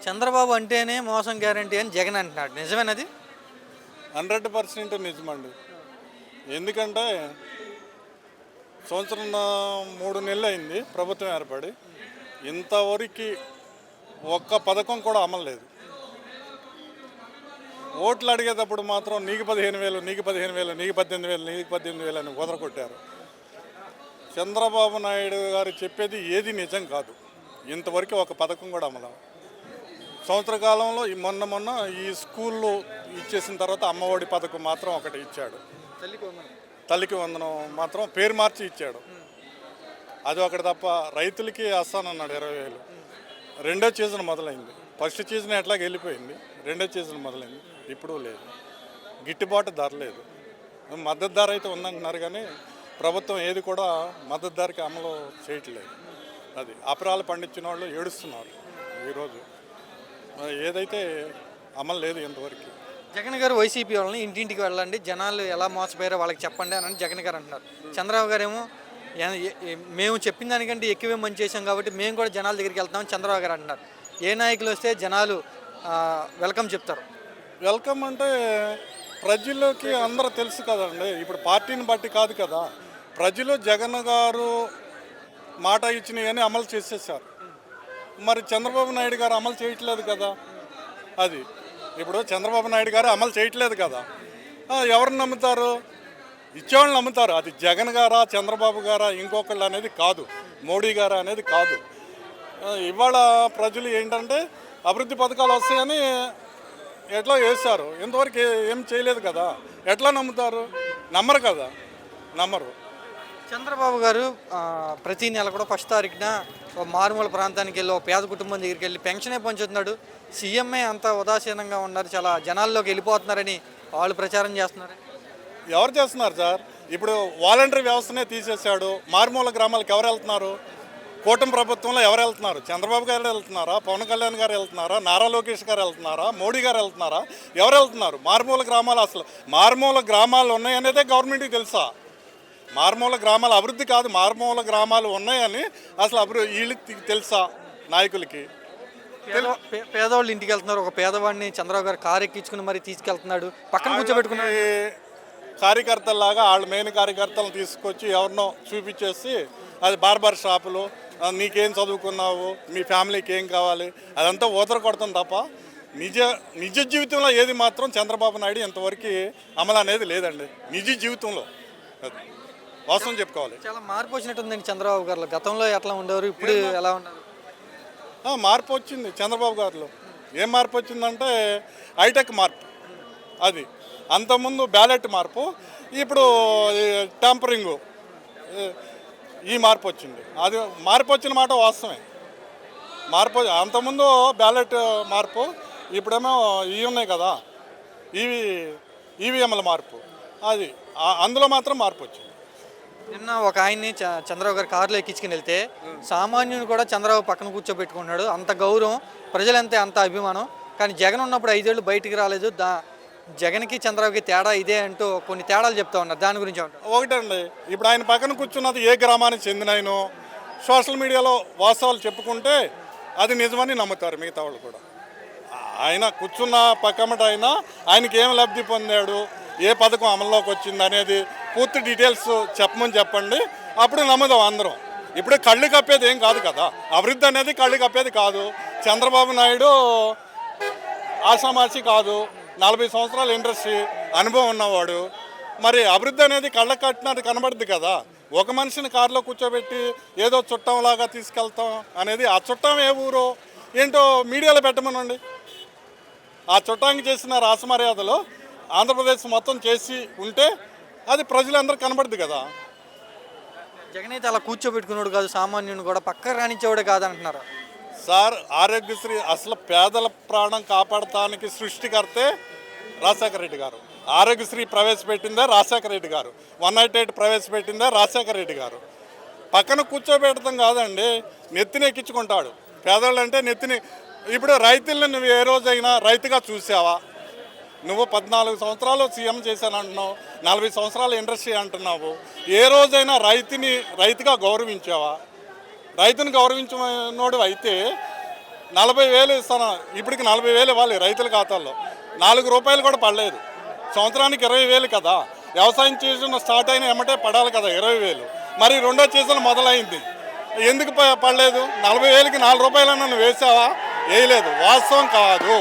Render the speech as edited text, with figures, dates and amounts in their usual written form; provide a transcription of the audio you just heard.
చంద్రబాబు అంటేనే మోసం గ్యారంటీ అని జగన్ అంటున్నాడు. నిజమేనది? 100% నిజమండి. ఎందుకంటే సంవత్సరం 3 నెలలు అయింది ప్రభుత్వం ఏర్పడి, ఇంతవరకు ఒక్క పథకం కూడా అమలు లేదు. ఓట్లు అడిగేటప్పుడు మాత్రం నీకు 15,000, నీకు 15,000, నీకు 18,000, నీకు 18,000 అని కొదరకొట్టారు. చంద్రబాబు నాయుడు గారు చెప్పేది ఏది నిజం కాదు. ఇంతవరకు ఒక పథకం కూడా అమలు. సంవత్సర కాలంలో మొన్న ఈ స్కూల్లో ఇచ్చేసిన తర్వాత అమ్మఒడి పథకం మాత్రం ఒకటి ఇచ్చాడు. తల్లికి వందనం మాత్రం పేరు మార్చి ఇచ్చాడు. అది ఒకటి తప్ప రైతులకి వస్తానన్నాడు 20,000. రెండో సీజన్ మొదలైంది. ఫస్ట్ సీజన్ ఎట్లాగ వెళ్ళిపోయింది, రెండో సీజన్ మొదలైంది. ఇప్పుడు లేదు, గిట్టుబాటు ధర లేదు. మద్దతు ధర అయితే ఉందంటున్నారు కానీ ప్రభుత్వం ఏది కూడా మద్దతు ధరకి అమలు చేయట్లేదు. అది అపరాలు పండించిన వాళ్ళు ఏడుస్తున్నారు. ఈరోజు ఏదైతే అమలు లేదు ఇంతవరకు. జగన్ గారు వైసీపీ వాళ్ళని ఇంటింటికి వెళ్ళండి, జనాలు ఎలా మోసపోయారో వాళ్ళకి చెప్పండి అని జగన్ గారు అంటున్నారు. చంద్రబాబు గారు ఏమో మేము చెప్పిన దానికంటే ఎక్కువే మంచి చేసాం కాబట్టి మేము కూడా జనాల దగ్గరికి వెళ్తామని చంద్రబాబు గారు అంటున్నారు. ఏ నాయకులు వస్తే జనాలు వెల్కమ్ చెప్తారు? వెల్కమ్ అంటే ప్రజల్లోకి అందరూ తెలుసు కదండి. ఇప్పుడు పార్టీని బట్టి కాదు కదా. ప్రజలు జగన్ గారు మాట ఇచ్చినవన్నీ అమలు చేసేసారు. మరి చంద్రబాబు నాయుడు గారు అమలు చేయట్లేదు కదా. అది ఇప్పుడు చంద్రబాబు నాయుడు గారు అమలు చేయట్లేదు కదా. ఎవరిని నమ్ముతారు? ఇచ్చేవాళ్ళని నమ్ముతారు. అది జగన్ గారా, చంద్రబాబు గారా, ఇంకొకళ్ళు అనేది కాదు, మోడీ గారా అనేది కాదు. ఇవాళ ప్రజలు ఏంటంటే అభివృద్ధి పథకాలు వస్తాయని ఎట్లా వేశారు, ఇంతవరకు ఏం చేయలేదు కదా. ఎట్లా నమ్ముతారు? నమ్మరు కదా, నమ్మరు. చంద్రబాబు గారు ప్రతి నెల కూడా 1వ తారీఖున మారుమూల ప్రాంతానికి వెళ్ళి పేద కుటుంబం దగ్గరికి వెళ్ళి పెన్షనే పంచుతున్నాడు. సీఎంఏ అంత ఉదాసీనంగా ఉన్నారు, చాలా జనాల్లోకి వెళ్ళిపోతున్నారని వాళ్ళు ప్రచారం చేస్తున్నారు. ఎవరు చేస్తున్నారు సార్? ఇప్పుడు వాలంటరీ వ్యవస్థనే తీసేశాడు. మారుమూల గ్రామాలకు ఎవరు వెళ్తున్నారు? కూటమి ప్రభుత్వంలో ఎవరు వెళ్తున్నారు? చంద్రబాబు గారు వెళ్తున్నారా? పవన్ కళ్యాణ్ గారు వెళ్తున్నారా? నారా లోకేష్ గారు వెళ్తున్నారా? మోడీ గారు వెళ్తున్నారా? ఎవరు వెళ్తున్నారు? మారుమూల గ్రామాలు, అసలు మారుమూల గ్రామాలు ఉన్నాయనేదే గవర్నమెంట్కి తెలుసా? మారుమూల గ్రామాల అభివృద్ధి కాదు, మారుమూల గ్రామాలు ఉన్నాయని అసలు వీళ్ళకి తెలుసా? నాయకులకి. పేదవాళ్ళు ఇంటికి వెళ్తున్నారు. ఒక పేదవాడిని చంద్రబాబు గారు కారు ఎక్కించుకుని మరి తీసుకెళ్తున్నాడు, పక్కన కూర్చోబెట్టుకున్నాడు. కార్యకర్తల్లాగా వాళ్ళ మెయిన్ కార్యకర్తలను తీసుకొచ్చి ఎవరినో చూపించేసి అది బార్బర్ షాపులు, నీకేం చదువుకున్నావు, మీ ఫ్యామిలీకి ఏం కావాలి, అదంతా ఊతర కొడుతుంది తప్ప నిజ జీవితంలో ఏది మాత్రం చంద్రబాబు నాయుడు ఇంతవరకు అమలు అనేది లేదండి. నిజ జీవితంలో అది వాస్తవం చెప్పుకోవాలి. చాలా మార్పు వచ్చినట్టుందండి చంద్రబాబు గారు. గతంలో ఎట్లా ఉండేవారు, ఇప్పుడు ఎలా ఉన్నారు? మార్పు వచ్చింది చంద్రబాబు గారిలో. ఏం మార్పు వచ్చిందంటే హైటెక్ మార్పు. అది అంతకుముందు బ్యాలెట్ మార్పు, ఇప్పుడు ట్యాంపరింగు, ఈ మార్పు వచ్చింది. అది మార్పు వచ్చిన మాట వాస్తవమే. మార్పు అంతకుముందు బ్యాలెట్ మార్పు, ఇప్పుడేమో ఇవి ఉన్నాయి కదా, ఈవీఎంల మార్పు. అది అందులో మాత్రం మార్పు వచ్చింది. నిన్న ఒక ఆయన్ని చంద్రబాబు గారు కారులో ఎక్కించుకుని వెళ్తే సామాన్యుని కూడా చంద్రబాబు పక్కన కూర్చోబెట్టుకున్నాడు. అంత గౌరవం, ప్రజలంతే అంత అభిమానం. కానీ జగన్ ఉన్నప్పుడు 5 ఏళ్ళు బయటికి రాలేదు. జగన్కి చంద్రబాబుకి తేడా ఇదే అంటూ కొన్ని తేడాలు చెప్తా ఉన్నారు. దాని గురించి ఒకటండి, ఇప్పుడు ఆయన పక్కన కూర్చున్నది ఏ గ్రామానికి చెందిన ఆయన. సోషల్ మీడియాలో వాస్తవాలు చెప్పుకుంటే అది నిజమని నమ్ముతారు మిగతా వాళ్ళు కూడా. ఆయన కూర్చున్న పక్కమట ఆయనకి ఏం లబ్ధి పొందాడు, ఏ పథకం అమల్లోకి వచ్చింది అనేది పూర్తి డీటెయిల్స్ చెప్పండి, అప్పుడు నమ్ముదాం అందరం. ఇప్పుడు కళ్ళు కప్పేది ఏం కాదు కదా. అభివృద్ధి అనేది కళ్ళు కప్పేది కాదు. చంద్రబాబు నాయుడు ఆషామాషి కాదు, 40 సంవత్సరాల ఇండస్ట్రీ అనుభవం ఉన్నవాడు. మరి అభివృద్ధి అనేది కళ్ళకు కట్టినది కనబడుద్ది కదా. ఒక మనిషిని కారులో కూర్చోబెట్టి ఏదో చుట్టంలాగా తీసుకెళ్తాం అనేది, ఆ చుట్టం ఏ ఊరో ఏంటో మీడియాలో పెట్టమనండి. ఆ చుట్టానికి చేసిన రాసమర్యాదలో ఆంధ్రప్రదేశ్ మొత్తం చేసి ఉంటే అది ప్రజలందరూ కనబడుద్ది కదా. జగన్ అయితే అలా కూర్చోబెట్టుకున్నాడు కాదు, సామాన్యుని కూడా పక్క రానిచ్చేవాడే కాదంటున్నారు సార్. ఆరోగ్యశ్రీ అసలు పేదల ప్రాణం కాపాడటానికి సృష్టికర్తే రాజశేఖర రెడ్డి గారు. ఆరోగ్యశ్రీ ప్రవేశపెట్టిందే రాజశేఖర రెడ్డి గారు. 108 ప్రవేశపెట్టిందే రాజశేఖర రెడ్డి గారు. పక్కన కూర్చోబెట్టడం కాదండి, నెత్తిని ఎక్కించుకుంటాడు. పేదవాళ్ళు అంటే నెత్తిని. ఇప్పుడు రైతులను నువ్వు ఏ రోజైనా రైతుగా చూసావా? నువ్వు 14 సంవత్సరాలు సీఎం చేశానంటున్నావు, 40 సంవత్సరాల ఇండస్ట్రీ అంటున్నావు. ఏ రోజైనా రైతుగా గౌరవించావా? రైతుని గౌరవించినోడు అయితే 40,000 ఇస్తాను, ఇప్పటికి 40,000 ఇవ్వాలి రైతుల ఖాతాల్లో. 4 రూపాయలు కూడా పడలేదు. సంవత్సరానికి 20,000 కదా. వ్యవసాయం సీజన్ స్టార్ట్ అయిన ఎమ్మటే పడాలి కదా 20,000. మరి రెండో సీజన్ మొదలైంది, ఎందుకు పడలేదు? 40,000కి 4 రూపాయలన్నా నువ్వు వేసావా? వేయలేదు. వాస్తవం కాదు.